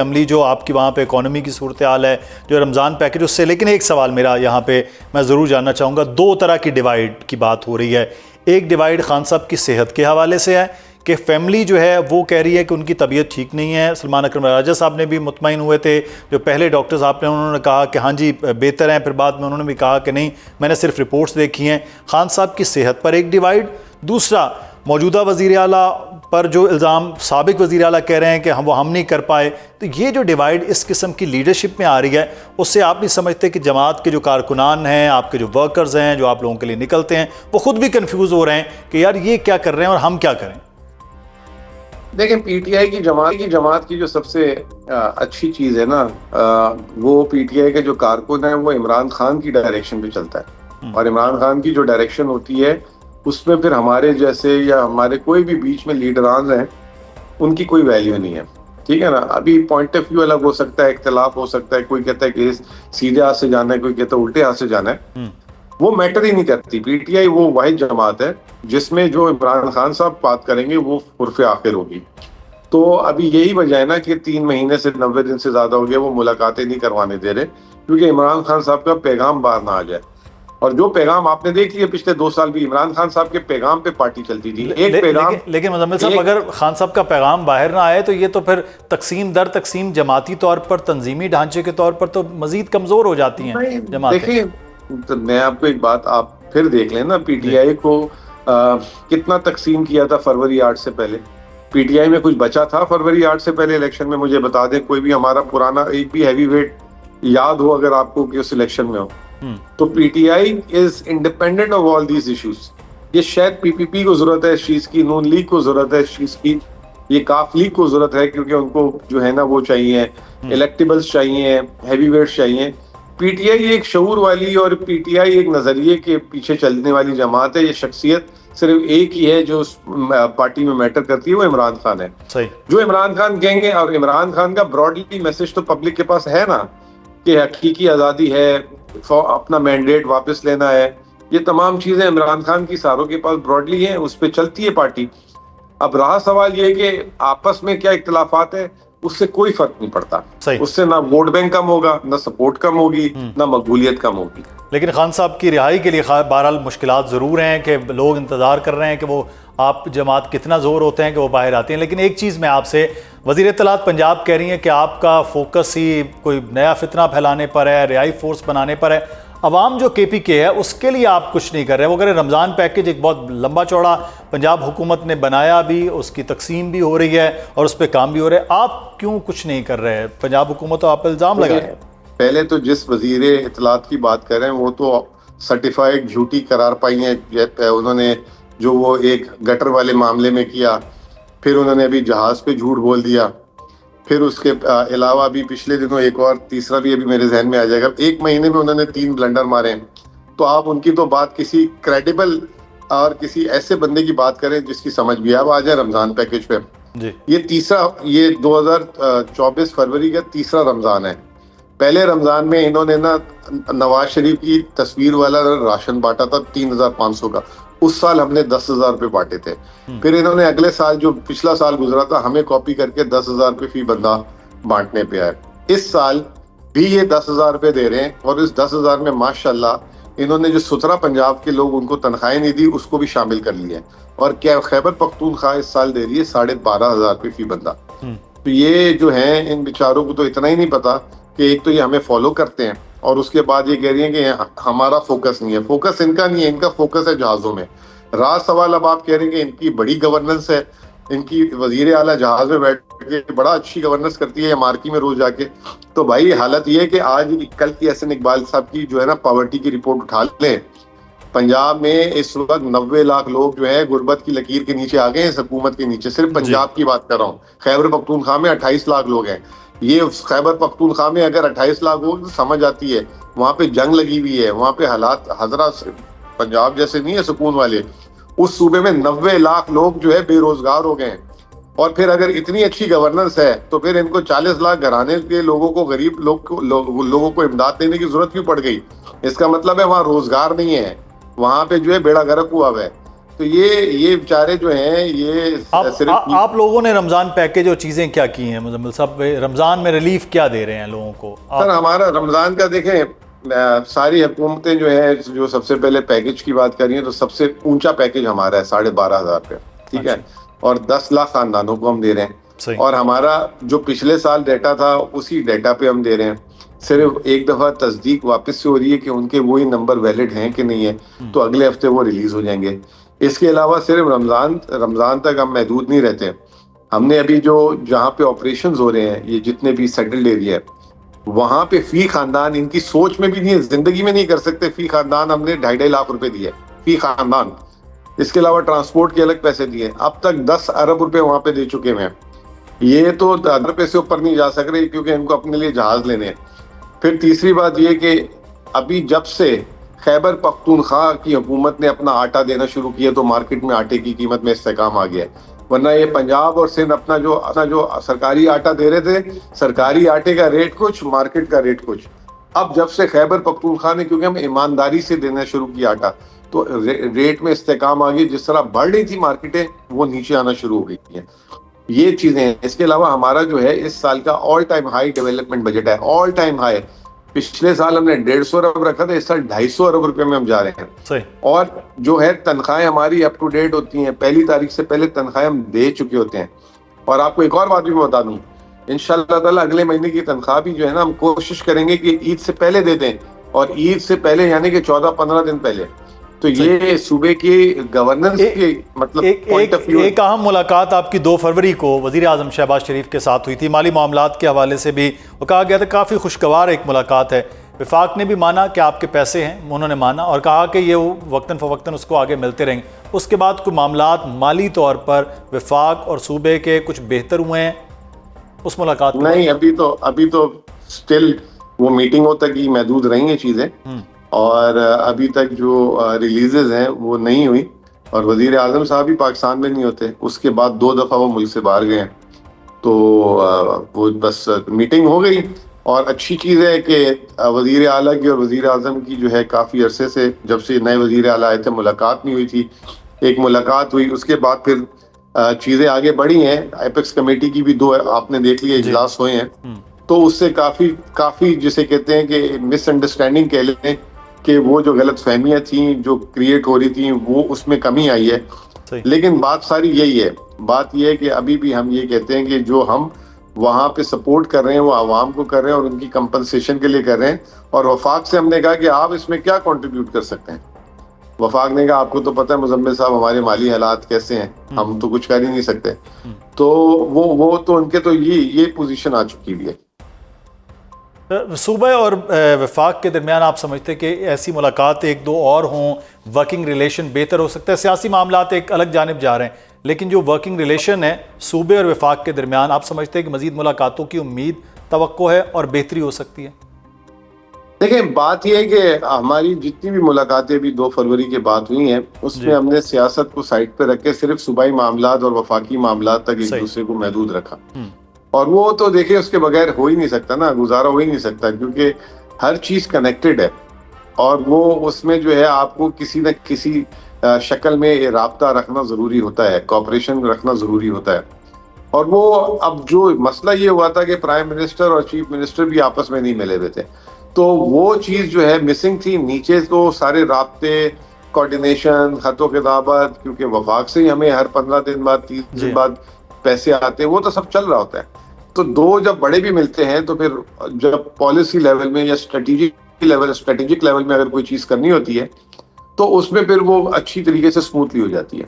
عملی جو آپ کی وہاں پہ اکانومی کی صورتحال ہے، جو رمضان پیکج اس سے، لیکن ایک سوال میرا یہاں پہ میں ضرور جاننا چاہوں گا، دو طرح کی ڈیوائیڈ کی بات ہو رہی ہے. ایک ڈیوائیڈ خان صاحب کی صحت کے حوالے سے ہے کہ فیملی جو ہے وہ کہہ رہی ہے کہ ان کی طبیعت ٹھیک نہیں ہے. سلمان اکرم راجہ صاحب نے بھی مطمئن ہوئے تھے، جو پہلے ڈاکٹر صاحب نے انہوں نے کہا کہ ہاں جی بہتر ہیں، پھر بعد میں انہوں نے بھی کہا کہ نہیں میں نے صرف رپورٹس دیکھی ہیں. خان صاحب کی صحت پر ایک ڈیوائیڈ، دوسرا موجودہ وزیر اعلیٰ پر جو الزام سابق وزیر اعلیٰ کہہ رہے ہیں کہ ہم نہیں کر پائے. تو یہ جو ڈیوائیڈ اس قسم کی لیڈرشپ میں آ رہی ہے، اس سے آپ نہیں سمجھتے کہ جماعت کے جو کارکنان ہیں، آپ کے جو ورکرز ہیں، جو آپ لوگوں کے لیے نکلتے ہیں، وہ خود بھی کنفیوز ہو رہے ہیں کہ یار یہ کیا کر رہے ہیں اور ہم کیا کریں؟ دیکھیں پی ٹی آئی کی جماعت کی جو سب سے اچھی چیز ہے نا، وہ پی ٹی آئی کے جو کارکن ہیں وہ عمران خان کی ڈائریکشن پہ چلتا ہے. اور عمران خان کی جو ڈائریکشن ہوتی ہے اس میں پھر ہمارے جیسے یا ہمارے کوئی بھی بیچ میں لیڈران ہیں ان کی کوئی ویلیو نہیں ہے. ٹھیک ہے نا. ابھی پوائنٹ آف ویو الگ ہو سکتا ہے، اختلاف ہو سکتا ہے، کوئی کہتا ہے کہ سیدھے ہاتھ سے جانا ہے، کوئی کہتا ہے الٹے ہاتھ سے جانا ہے. وہ میٹر ہی نہیں کرتی. پی ٹی آئی وہ واحد جماعت ہے جس میں جو عمران خان صاحب بات کریں گے وہ حرف آخر ہوگی. تو ابھی یہی وجہ ہے نا کہ 3 مہینے سے 90 دن سے زیادہ ہو گیا وہ ملاقاتیں نہیں کروانے دے رہے، کیونکہ عمران خان صاحب کا پیغام باہر نہ آ جائے. اور جو پیغام آپ نے دیکھ لیا پچھلے 2 سال بھی عمران خان صاحب کے پیغام پہ پارٹی چلتی تھی. ایک پیغام لیکن مزمل صاحب اگر خان صاحب کا پیغام باہر نہ آئے تو یہ تو پھر تقسیم در تقسیم جماعتی طور پر، تنظیمی ڈھانچے کے طور پر تو مزید کمزور ہو جاتی ہیں جماعتیں. دیکھیں میں آپ کو ایک بات آپ پھر دیکھ لیں نا، پی ٹی آئی کو کتنا تقسیم کیا تھا فروری 8 سے پہلے. پی ٹی آئی میں کچھ بچا تھا فروری 8 سے پہلے الیکشن میں؟ مجھے بتا دیں کوئی بھی ہمارا پرانا ایک بھی ہیوی ویٹ یاد ہو اگر آپ کو کہ اس الیکشن میں ہو. تو P T I is independent of all these issues. یہ شاید پی پی پی کو ضرورت ہے اس چیز کی، نون لیگ کو ضرورت ہے اس چیز کی، یہ کاف لیگ کو ضرورت ہے کیونکہ ان کو جو ہے نا وہ چاہیے، الیکٹیبلز چاہیے، ہیوی ویٹس چاہیے. پی ٹی آئی ایک شعور والی اور پی ٹی آئی ایک نظریے کے پیچھے چلنے والی جماعت ہے. یہ شخصیت صرف ایک ہی ہے جو اس پارٹی میں میٹر کرتی ہے، وہ عمران خان ہے. جو عمران خان کہیں گے، اور عمران خان کا براڈلی میسج تو پبلک کے پاس ہے نا کہ حقیقی آزادی ہے، اپنا مینڈیٹ واپس لینا ہے. یہ تمام چیزیں عمران خان کی ساروں کے پاس براڈلی ہیں، اس پہ چلتی ہے پارٹی. اب رہا سوال یہ کہ آپس میں کیا اختلافات ہیں، اس سے کوئی فرق نہیں پڑتا. اس سے نہ ووٹ بینک کم ہوگا، نہ سپورٹ کم ہوگی، نہ مقبولیت کم ہوگی. لیکن خان صاحب کی رہائی کے لیے بہرحال مشکلات ضرور ہیں کہ لوگ انتظار کر رہے ہیں کہ وہ آپ جماعت کتنا زور ہوتے ہیں کہ وہ باہر آتے ہیں. لیکن ایک چیز میں آپ سے، وزیر اطلاعات پنجاب کہہ رہی ہیں کہ آپ کا فوکس ہی کوئی نیا فتنہ پھیلانے پر ہے، رہائی فورس بنانے پر ہے. عوام جو کے پی کے ہے اس کے لیے آپ کچھ نہیں کر رہے. وہ کہہ رہے رمضان پیکج ایک بہت لمبا چوڑا پنجاب حکومت نے بنایا بھی، اس کی تقسیم بھی ہو رہی ہے اور اس پہ کام بھی ہو رہا ہے. آپ کیوں کچھ نہیں کر رہے؟ پنجاب حکومت تو آپ پہ الزام لگا ہے. پہلے تو جس وزیر اطلاعات کی بات کر رہے ہیں وہ تو سرٹیفائیڈ جھوٹی قرار پائی ہیں. انہوں نے جو وہ ایک گٹر والے معاملے میں کیا، پھر انہوں نے ابھی جہاز پہ جھوٹ بول دیا، پھر اس کے علاوہ بھی پچھلے دنوں ایک اور تیسرا بھی ابھی میرے ذہن میں آ جائے گا. 1 مہینے میں انہوں نے 3 بلنڈر مارے ہیں. تو آپ ان کی تو بات کسی کریڈیبل اور کسی ایسے بندے کی بات کریں جس کی سمجھ بھی اب آ جائے رمضان پیکج پہ. یہ 2024 فروری کا تیسرا رمضان ہے. پہلے رمضان میں انہوں نے نا نواز شریف کی تصویر والا راشن بانٹا تھا 3500 کا. اس سال ہم نے 10,000 روپے بانٹے تھے. پھر انہوں نے اگلے سال جو پچھلا سال گزرا تھا ہمیں کاپی کر کے 10,000 روپے فی بندہ بانٹنے پہ آئے. اس سال بھی یہ 10,000 روپے دے رہے ہیں اور اس 10,000 میں ماشاءاللہ انہوں نے جو 17 پنجاب کے لوگ ان کو تنخواہیں نہیں دی اس کو بھی شامل کر لیا ہے. اور کیا خیبر پختونخوا اس سال دے رہی ہے 12,500 روپے فی بندہ. تو یہ جو ہیں ان بیچاروں کو تو اتنا ہی نہیں پتا کہ ایک تو یہ ہمیں فالو کرتے ہیں اور اس کے بعد یہ کہہ رہی ہیں کہ ہمارا فوکس نہیں ہے. فوکس ان کا نہیں ہے، ان کا فوکس ہے جہازوں میں. راز سوال اب آپ کہہ رہے ہیں کہ ان کی بڑی گورننس ہے، ان کی وزیر اعلیٰ جہاز میں بیٹھ کے بڑا اچھی گورننس کرتی ہے مارکی میں روز جا کے. تو بھائی حالت یہ ہے کہ آج کل کی احسن اقبال صاحب کی جو ہے نا پاورٹی کی رپورٹ اٹھا لیں. پنجاب میں اس وقت 90 لاکھ لوگ جو ہے غربت کی لکیر کے نیچے آ گئے ہیں، اس حکومت کے نیچے. صرف پنجاب کی بات کر رہا ہوں. خیبر پختونخوا میں 28 لاکھ لوگ ہیں. یہ خیبر پختونخوا میں اگر 28 لاکھ ہو تو سمجھ آتی ہے وہاں پہ جنگ لگی ہوئی ہے، وہاں پہ حالات حضرات پنجاب جیسے نہیں ہے سکون والے. اس صوبے میں 90 لاکھ لوگ جو ہے بے روزگار ہو گئے ہیں. اور پھر اگر اتنی اچھی گورننس ہے تو پھر ان کو 40 لاکھ گھرانے کے لوگوں کو، غریب لوگوں کو امداد دینے کی ضرورت کیوں پڑ گئی؟ اس کا مطلب ہے وہاں روزگار نہیں ہے، وہاں پہ جو ہے بیڑا غرق ہوا ہے. تو یہ بیچارے جو ہیں یہ صرف آپ لوگوں نے رمضان پیکیج اور چیزیں کیا کی ہیں مزمل صاحب؟ رمضان میں ریلیف کیا دے رہے ہیں لوگوں کو؟ سر ہمارا رمضان کا دیکھیں، ساری حکومتیں جو ہیں جو سب سے پہلے پیکیج کی بات کر رہی ہیں تو سب سے اونچا پیکیج ہمارا ہے 12,500 روپے، ٹھیک ہے، اور 10 لاکھ خاندانوں کو ہم دے رہے ہیں، اور ہمارا جو پچھلے سال ڈیٹا تھا اسی ڈیٹا پہ ہم دے رہے ہیں، صرف ایک دفعہ تصدیق واپس سے ہو رہی ہے کہ ان کے وہی نمبر ویلڈ ہیں کہ نہیں ہے، تو اگلے ہفتے وہ ریلیز ہو جائیں گے۔ اس کے علاوہ صرف رمضان تک ہم محدود نہیں رہتے، ہم نے ابھی جو جہاں پہ آپریشنز ہو رہے ہیں یہ جتنے بھی سیٹلڈ ایریا ہے وہاں پہ فی خاندان، ان کی سوچ میں بھی نہیں ہے، زندگی میں نہیں کر سکتے، فی خاندان ہم نے 2.5 لاکھ روپے دیے فی خاندان، اس کے علاوہ ٹرانسپورٹ کے الگ پیسے دیے، اب تک 10 ارب روپے وہاں پہ دے چکے ہیں۔ یہ تو 10 روپے سے اوپر نہیں جا سک رہے کیونکہ ان کو اپنے لیے جہاز لینے ہیں۔ پھر تیسری بات یہ کہ ابھی جب سے خیبر پختونخوا کی حکومت نے اپنا آٹا دینا شروع کیا تو مارکیٹ میں آٹے کی قیمت میں استحکام آ گیا ہے، ورنہ یہ پنجاب اور سندھ اپنا جو سرکاری آٹا دے رہے تھے، سرکاری آٹے کا ریٹ کچھ، مارکیٹ کا ریٹ کچھ۔ اب جب سے خیبر پختونخوا نے، کیونکہ ہم ایمانداری سے دینا شروع کیا آٹا، تو ریٹ میں استحکام آ گئی، جس طرح بڑھ رہی تھی مارکیٹیں وہ نیچے آنا شروع ہو گئی ہیں۔ یہ چیزیں ہیں۔ اس کے علاوہ ہمارا جو ہے اس سال کا all time high development budget ہے، آل ٹائم ہائی۔ پچھلے سال ہم نے 150 ارب رکھا تھا، اس سال 250 ارب روپے میں ہم جا رہے ہیں، اور جو ہے تنخواہیں ہماری اپ ٹو ڈیٹ ہوتی ہیں، 1 تاریخ سے پہلے تنخواہیں ہم دے چکے ہوتے ہیں۔ اور آپ کو ایک اور بات بھی میں بتا دوں، انشاءاللہ تعالیٰ اگلے مہینے کی تنخواہ بھی جو ہے نا ہم کوشش کریں گے کہ عید سے پہلے دے دیں، اور عید سے پہلے یعنی کہ 14-15 دن پہلے۔ تو یہ صوبے کی گورننس کی مطلب ایک اہم ملاقات آپ کی 2 فروری کو وزیر اعظم شہباز شریف کے ساتھ ہوئی تھی، مالی معاملات کے حوالے سے بھی وہ کہا گیا تھا کافی خوشگوار ایک ملاقات ہے۔ وفاق نے بھی مانا کہ آپ کے پیسے ہیں، انہوں نے مانا اور کہا کہ یہ وقتاً فوقتاً اس کو آگے ملتے رہیں گے۔ اس کے بعد کوئی معاملات مالی طور پر وفاق اور صوبے کے کچھ بہتر ہوئے ہیں اس ملاقات میں؟ نہیں، ابھی تو سٹل وہ میٹنگوں تک ہی محدود رہیں گے چیزیں، اور ابھی تک جو ریلیزز ہیں وہ نہیں ہوئی، اور وزیر اعظم صاحب بھی پاکستان میں نہیں ہوتے، اس کے بعد 2 دفعہ وہ ملک سے باہر گئے ہیں، تو وہ بس میٹنگ ہو گئی۔ اور اچھی چیز ہے کہ وزیر اعلیٰ کی اور وزیر اعظم کی جو ہے کافی عرصے سے، جب سے نئے وزیر اعلیٰ آئے تھے ملاقات نہیں ہوئی تھی، ایک ملاقات ہوئی، اس کے بعد پھر چیزیں آگے بڑھی ہیں۔ ایپیکس کمیٹی کی بھی 2 آپ نے دیکھ لیے اجلاس ہوئے ہیں، تو اس سے کافی جسے کہتے ہیں کہ مس انڈرسٹینڈنگ کہہ لیں کہ وہ جو غلط فہمیاں تھیں جو کریٹ ہو رہی تھیں وہ اس میں کمی آئی ہے۔ لیکن بات ساری یہی ہے، بات یہ ہے کہ ابھی بھی ہم یہ کہتے ہیں کہ جو ہم وہاں پہ سپورٹ کر رہے ہیں وہ عوام کو کر رہے ہیں اور ان کی کمپنسیشن کے لیے کر رہے ہیں۔ اور وفاق سے ہم نے کہا کہ آپ اس میں کیا کنٹریبیوٹ کر سکتے ہیں؟ وفاق نے کہا آپ کو تو پتہ ہے مزمل صاحب ہمارے مالی حالات کیسے ہیں، ہم تو کچھ کر ہی نہیں سکتے۔ تو وہ تو ان کے تو یہ پوزیشن آ چکی بھی ہے۔ صوبہ اور وفاق کے درمیان آپ سمجھتے کہ ایسی ملاقات 1-2 اور ہوں، ورکنگ ریلیشن بہتر ہو سکتا ہے؟ سیاسی معاملات ایک الگ جانب جا رہے ہیں، لیکن جو ورکنگ ریلیشن ہے صوبے اور وفاق کے درمیان، آپ سمجھتے ہیں کہ مزید ملاقاتوں کی امید، توقع ہے اور بہتری ہو سکتی ہے؟ دیکھیں بات یہ ہے کہ ہماری جتنی بھی ملاقاتیں بھی 2 فروری کے بعد ہوئی ہیں اس میں ہم نے سیاست کو سائڈ پہ رکھ کے صرف صوبائی معاملات اور وفاقی معاملات تک ایک دوسرے کو محدود رکھا، اور وہ تو دیکھیں اس کے بغیر ہو ہی نہیں سکتا نا، گزارا ہو ہی نہیں سکتا، کیونکہ ہر چیز کنیکٹڈ ہے، اور وہ اس میں جو ہے آپ کو کسی نہ کسی شکل میں رابطہ رکھنا ضروری ہوتا ہے، کوآپریشن رکھنا ضروری ہوتا ہے۔ اور وہ اب جو مسئلہ یہ ہوا تھا کہ پرائم منسٹر اور چیف منسٹر بھی آپس میں نہیں ملے ہوئے تھے، تو وہ چیز جو ہے مسنگ تھی۔ نیچے تو سارے رابطے، کوارڈینیشن، خط و خطابت، کیونکہ وفاق سے ہی ہمیں ہر 15 دن بعد 30 دن بعد پیسے آتے ہیں، وہ تو سب چل رہا ہوتا ہے۔ تو 2 جب بڑے بھی ملتے ہیں تو پھر جب پالیسی لیول میں یا اسٹریٹجک لیول میں اگر کوئی چیز کرنی ہوتی ہے تو اس میں پھر وہ اچھی طریقے سے سموتھلی ہو جاتی ہے۔